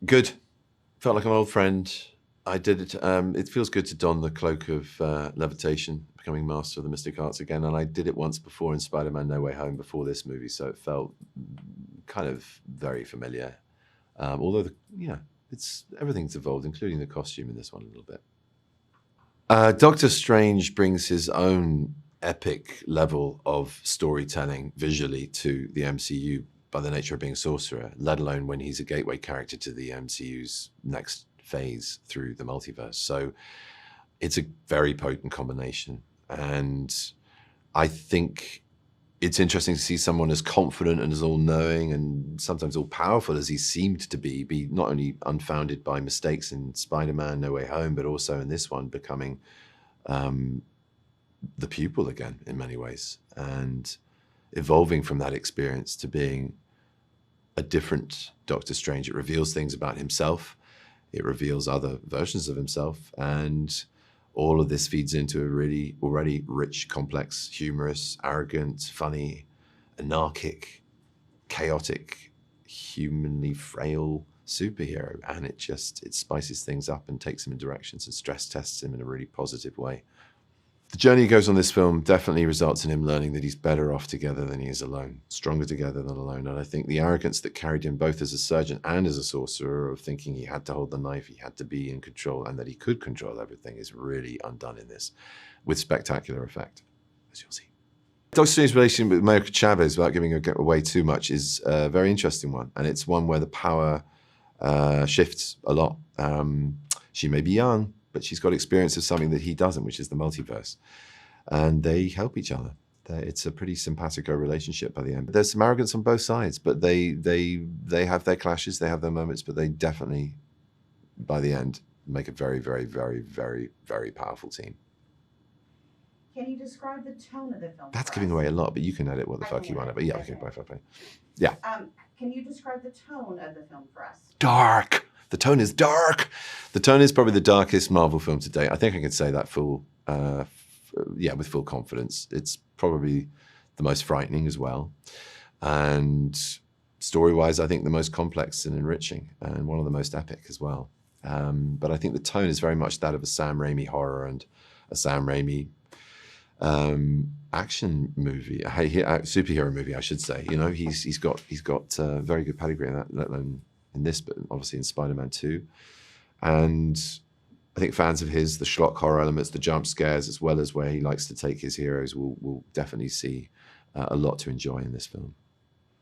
Good. Felt like an old friend. I did it. It feels good to don the cloak of levitation, becoming master of the mystic arts again. And I did it once before in Spider-Man No Way Home before this movie, so it felt kind of very familiar. Although, everything's evolved, including the costume in this one a little bit. Doctor Strange brings his own epic level of storytelling visually to the MCU by the nature of being a sorcerer, let alone when he's a gateway character to the MCU's next phase through the multiverse. So it's a very potent combination. And I think it's interesting to see someone as confident and as all-knowing and sometimes all-powerful as he seemed to be not only unfounded by mistakes in Spider-Man No Way Home, but also in this one becoming the pupil again in many ways, and evolving from that experience to being a different Doctor Strange. It reveals things about himself. It reveals other versions of himself. And all of this feeds into a really already rich, complex, humorous, arrogant, funny, anarchic, chaotic, humanly frail superhero. And it spices things up and takes him in directions and stress tests him in a really positive way. The journey he goes on this film definitely results in him learning that he's better off together than he is alone, stronger together than alone. And I think the arrogance that carried him both as a surgeon and as a sorcerer, of thinking he had to hold the knife, he had to be in control, and that he could control everything, is really undone in this with spectacular effect, as you'll see. Doctor Strange's relationship with America Chavez, without giving away too much, is a very interesting one. And it's one where the power shifts a lot. She may be young, but she's got experience of something that he doesn't, which is the multiverse. And they help each other. It's a pretty simpatico relationship by the end. There's some arrogance on both sides, but they have their clashes, they have their moments, but they definitely, by the end, make a very, very, very, very, very powerful team. Can you describe the tone of the film? That's giving away a lot, but you can edit what the fuck you want. But yeah, okay, bye. Yeah. Can you describe the tone of the film for us? Dark. The tone is dark. The tone is probably the darkest Marvel film to date. I think I can say that with full confidence. It's probably the most frightening as well. And story-wise, I think the most complex and enriching, and one of the most epic as well. But I think the tone is very much that of a Sam Raimi horror and a Sam Raimi action movie, a superhero movie, I should say. You know, he's got very good pedigree in that, let alone in this, but obviously in Spider-Man 2. And I think fans of his, the schlock horror elements, the jump scares, as well as where he likes to take his heroes, will definitely see a lot to enjoy in this film.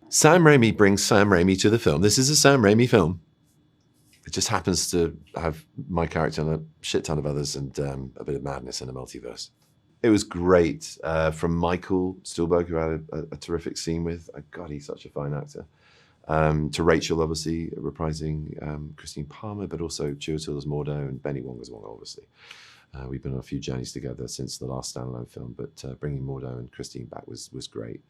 Sam Raimi brings Sam Raimi to the film. This is a Sam Raimi film. It just happens to have my character and a shit ton of others, and a bit of madness in a multiverse. It was great. From Michael Stuhlbarg, who I had a terrific scene with. God, he's such a fine actor. To Rachel, obviously, reprising Christine Palmer, but also Chiwetel as Mordo and Benny Wong as Wong, obviously. We've been on a few journeys together since the last standalone film, but bringing Mordo and Christine back was great.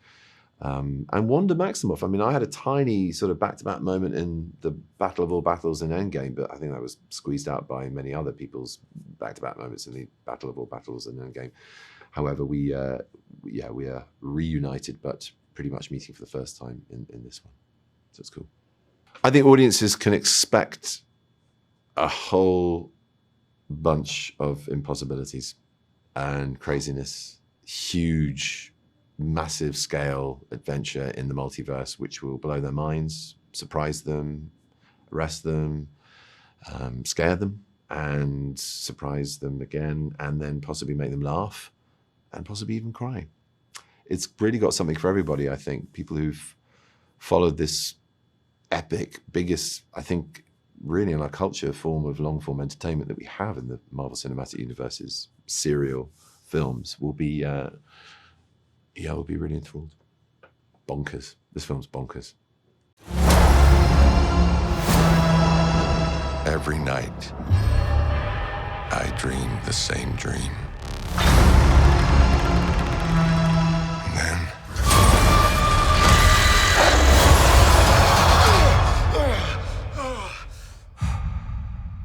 And Wanda Maximoff, I mean, I had a tiny sort of back-to-back moment in the Battle of All Battles in Endgame, but I think that was squeezed out by many other people's back-to-back moments in the Battle of All Battles in Endgame. However, we are reunited, but pretty much meeting for the first time in this one. So it's cool. I think audiences can expect a whole bunch of impossibilities and craziness, huge, massive scale adventure in the multiverse, which will blow their minds, surprise them, arrest them, scare them, and surprise them again, and then possibly make them laugh and possibly even cry. It's really got something for everybody, I think. People who've followed this epic, biggest, I think, really in our culture, form of long-form entertainment that we have in the Marvel Cinematic Universe's serial films will be, will be really enthralled. Bonkers. This film's bonkers. Every night, I dream the same dream. And then,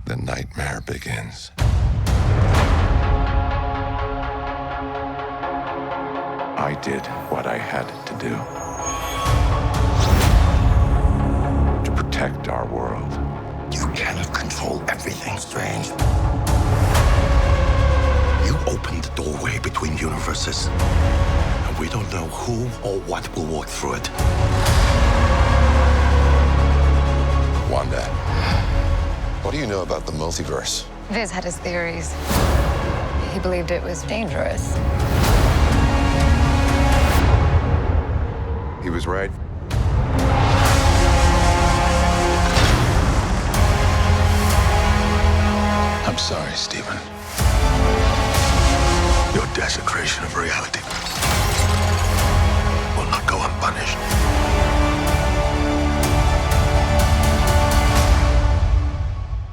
the nightmare begins. I did what I had to do to protect our world. You Strange. You opened the doorway between universes, and we don't know who or what will walk through it. Wanda, what do you know about the multiverse? Viz had his theories. He believed it was dangerous. He was right. I'm sorry, Stephen. Your desecration of reality will not go unpunished.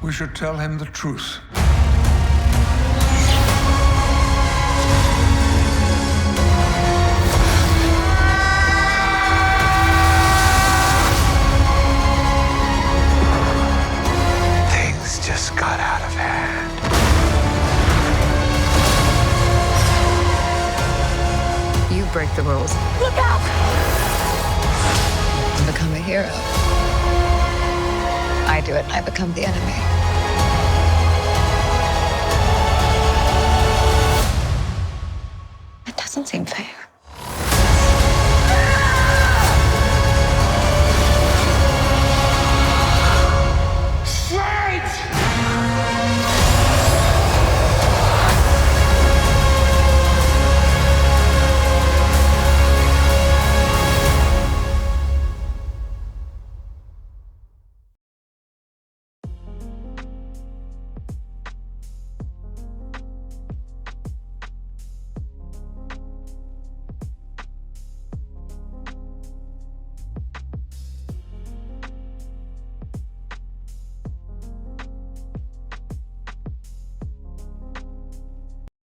We should tell him the truth. Things just got out of hand. You break the rules. Look out! And become a hero. I do it and I become the enemy. It doesn't seem fair.